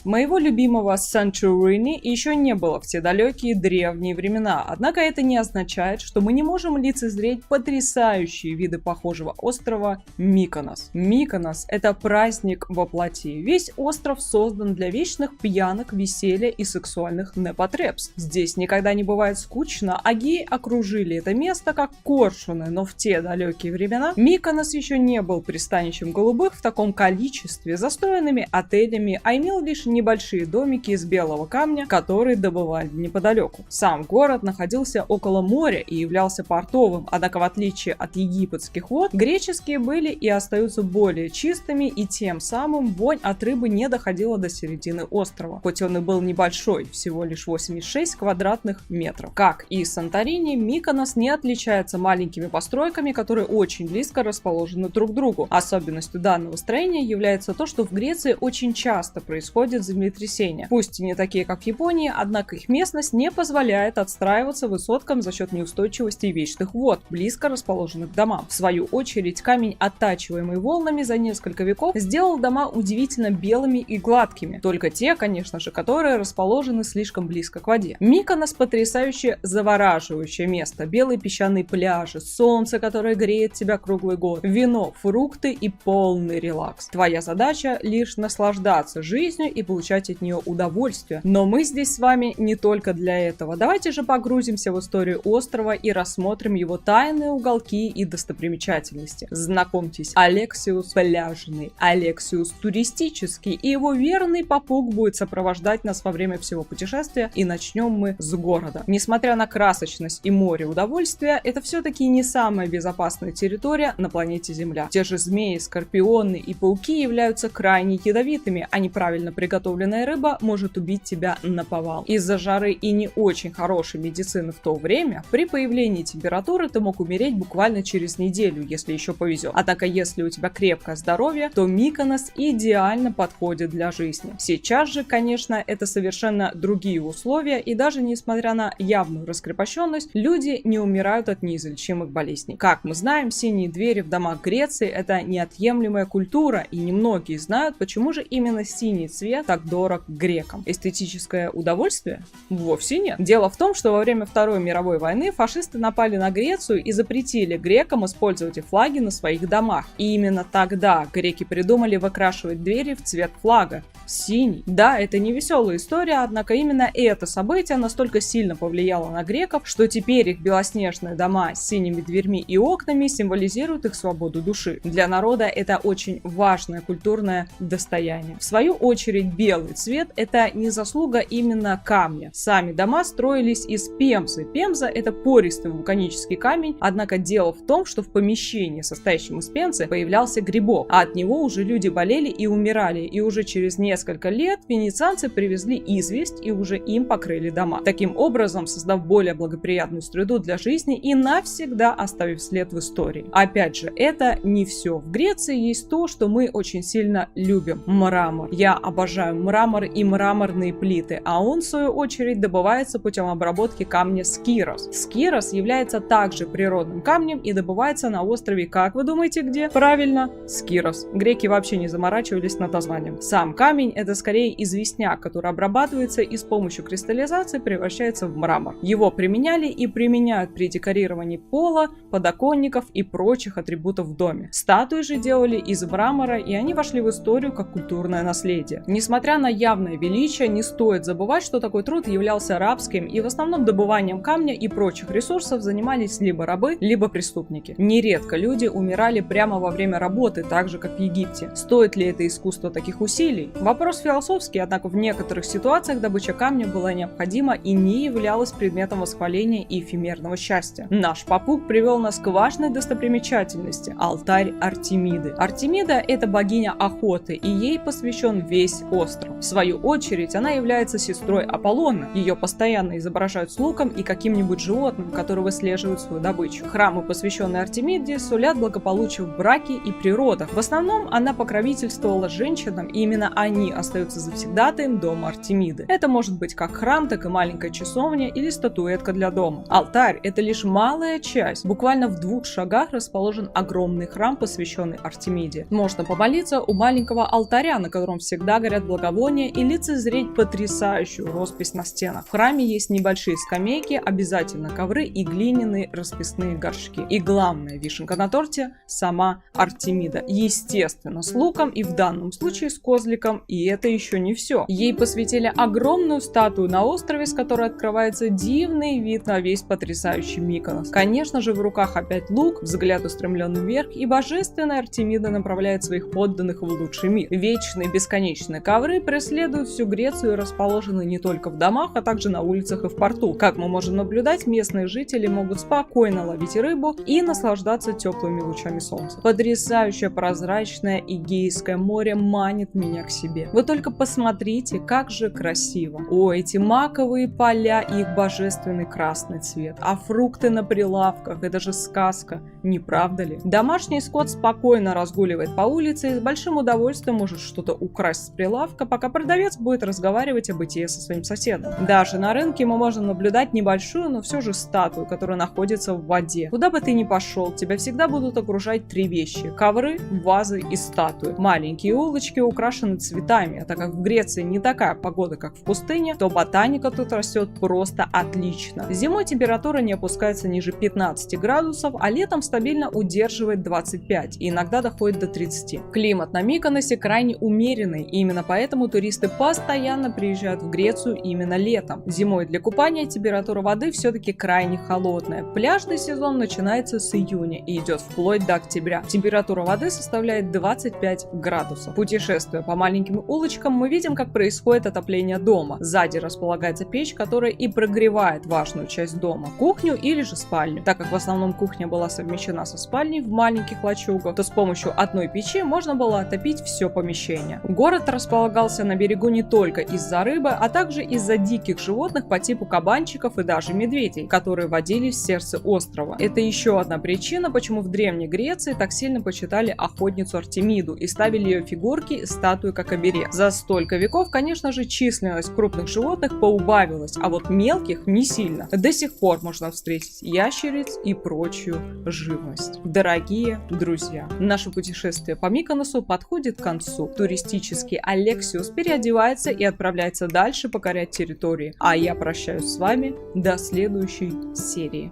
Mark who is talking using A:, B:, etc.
A: Моего любимого Санторини еще не было в те далекие древние времена, однако это не означает, что мы не можем лицезреть потрясающие виды похожего острова Миконос. Миконос – это праздник во плоти. Весь остров создан для вечных пьянок, веселья и сексуальных непотребств. Здесь никогда не бывает скучно, а геи окружили это место как коршуны, но в те далекие времена Миконос еще не был пристанищем голубых в таком количестве, застроенными отелями, а имел лишь небольшие домики из белого камня, которые добывали неподалеку. Сам город находился около моря и являлся портовым, однако в отличие от египетских вод, греческие были и остаются более чистыми, и тем самым вонь от рыбы не доходила до середины острова, хоть он и был небольшой, всего лишь 86 квадратных метров. Как и Санторини, Миконос не отличается маленькими постройками, которые очень близко расположены друг к другу. Особенностью данного строения является то, что в Греции очень часто происходят землетрясения. Пусть и не такие, как в Японии, однако их местность не позволяет отстраиваться высоткам за счет неустойчивости вечных вод, близко расположенных к домам. В свою очередь, камень, оттачиваемый волнами за несколько веков, сделал дома удивительно белыми и гладкими. Только те, конечно же, которые расположены слишком близко к воде. Миконос – потрясающе завораживающее место. Белые песчаные пляжи, солнце, которое греет тебя круглый год, вино, фрукты и полный релакс. Твоя задача – лишь наслаждаться жизнью и получать от нее удовольствие. Но мы здесь с вами не только для этого. Давайте же погрузимся в историю острова и рассмотрим его тайные уголки и достопримечательности. Знакомьтесь, Алексиус пляжный, Алексиус туристический, и его верный попуг будет сопровождать нас во время всего путешествия, и начнем мы с города. Несмотря на красочность и море удовольствия, это все-таки не самая безопасная территория на планете Земля. Те же змеи, скорпионы и пауки являются крайне ядовитыми, а неправильно приготовленная рыба может убить тебя наповал. Из-за жары и не очень хорошей медицины в то время, при появлении температуры ты мог умереть буквально через неделю, если еще повезет. Однако, если у тебя крепкое здоровье, то Миконос идеально подходит для жизни. Сейчас же, конечно, это совершенно другие условия, и даже несмотря на явную раскрепощенность, люди не умирают от неизлечимых болезней. Как мы знаем, синие двери в домах Греции – это неотъемлемая культура, и немногие знают, почему же именно синий цвет так дорог грекам. Эстетическое удовольствие? Вовсе нет. Дело в том, что во время Второй мировой войны фашисты напали на Грецию и запретили грекам использовать флаги на своих домах. И именно тогда греки придумали выкрашивать двери в цвет флага – синий. Да, это не веселая история, однако именно это событие настолько сильно повлияло на греков, что теперь их белоснежные дома с синими дверьми и окнами символизируют их свободу души. Для народа это очень важное культурное достояние. В свою очередь, белый цвет – это не заслуга именно камня. Сами дома строились из пемзы. Пемза – это пористый вулканический камень, однако дело в том, что в помещении, состоящем из пемзы, появлялся грибок, а от него уже люди болели и умирали, и уже через несколько лет венецианцы привезли известь и уже им покрыли дома. Таким образом, создав более благоприятную среду для жизни и навсегда оставив след в истории. Опять же, это не все. В Греции есть то, что мы очень сильно любим – мрамор. Я обожаю мрамор и мраморные плиты, а он, в свою очередь, добывается путем обработки камня скирос. Скирос является также природным камнем и добывается на острове, как вы думаете, где? Правильно, Скирос. Греки вообще не заморачивались над названием. Сам камень – это скорее известняк, который обрабатывается и с помощью кристаллизации превращается в мрамор. Его применяли и применяют при декорировании пола, подоконников и прочих атрибутов в доме. Статуи же делали из мрамора, и они вошли в историю как культурное наследие. Несмотря на явное величие, не стоит забывать, что такой труд являлся рабским, и в основном добыванием камня и прочих ресурсов занимались либо рабы, либо преступники. Нередко люди умирали прямо во время работы, так же как в Египте. Стоит ли это искусство таких усилий? Вопрос философский, однако в некоторых ситуациях добыча камня была необходима и не являлась предметом восхваления и эфемерного счастья. Наш попуг привел нас к важной достопримечательности – алтарь Артемиды. Артемида – это богиня охоты, и ей посвящен весь остров. В свою очередь, она является сестрой Аполлона. Ее постоянно изображают с луком и каким-нибудь животным, которые выслеживают свою добычу. Храмы, посвященные Артемиде, сулят благополучие в браке и при родах. В основном она покровительствовала женщинам, и именно они остаются завсегдатаем дома Артемиды. Это может быть как храм, так и маленькая часовня или статуэтка для дома. Алтарь – это лишь малая часть. Буквально в 2 шагах расположен огромный храм, посвященный Артемиде. Можно помолиться у маленького алтаря, на котором всегда горят благовония и лицезреть потрясающую роспись на стенах. В храме есть небольшие скамейки, обязательно ковры и глиняные расписные горшки. И главная вишенка на торте – сама Артемида. Естественно, с луком и в данном случае с козликом. И это еще не все. Ей посвятили огромную статую на острове, с которой открывается дивный вид на весь потрясающий Миконос. Конечно же, в руках опять лук, взгляд устремлен вверх, и божественная Артемида направляет своих подданных в лучший мир. Вечные бесконечные ковры преследуют всю Грецию и расположены не только в домах, а также на улицах и в порту. Как мы можем наблюдать, местные жители могут спокойно ловить рыбу и наслаждаться теплыми лучами солнца. Потрясающее прозрачное Эгейское море манит меня к себе. Вы только посмотрите, как же красиво. О, эти маковые поля и их божественный красный цвет. А фрукты на прилавках, это же сказка, не правда ли? Домашний скот спокойно разгуливает по улице и с большим удовольствием может что-то украсть с прилавка, пока продавец будет разговаривать о бытие со своим соседом. Даже на рынке мы можем наблюдать небольшую, но все же статую, которая находится в воде. Куда бы ты ни пошел, тебя всегда будут окружать три вещи: ковры, вазы и статуи. Маленькие улочки украшены цветами, а так как в Греции не такая погода, как в пустыне, то ботаника тут растет просто отлично. Зимой температура не опускается ниже 15 градусов, а летом стабильно удерживает 25 и иногда доходит до 30. Климат на Миконосе крайне умеренный, и именно поэтому туристы постоянно приезжают в Грецию именно летом. Зимой для купания температура воды все-таки крайне холодная. Пляжный сезон начинается с июня и идет вплоть до октября. Температура воды составляет 25 градусов. Путешествуя по маленьким улочкам, мы видим, как происходит отопление дома. Сзади располагается печь, которая и прогревает важную часть дома – кухню или же спальню. Так как в основном кухня была совмещена со спальней в маленьких лачугах, то с помощью одной печи можно было отопить все помещение. Город располагался на берегу не только из-за рыбы, а также из-за диких животных по типу кабанчиков и даже медведей, которые водились в сердце острова. Это еще одна причина, почему в Древней Греции так сильно почитали охотницу Артемиду и ставили ее фигурки и статуи как оберег. За столько веков, конечно же, численность крупных животных поубавилась, а вот мелких не сильно. До сих пор можно встретить ящериц и прочую живность. Дорогие друзья, наше путешествие по Миконосу подходит к концу. Туристический Алексиус переодевается и отправляется дальше покорять территории. А я прощаюсь с вами до следующей серии.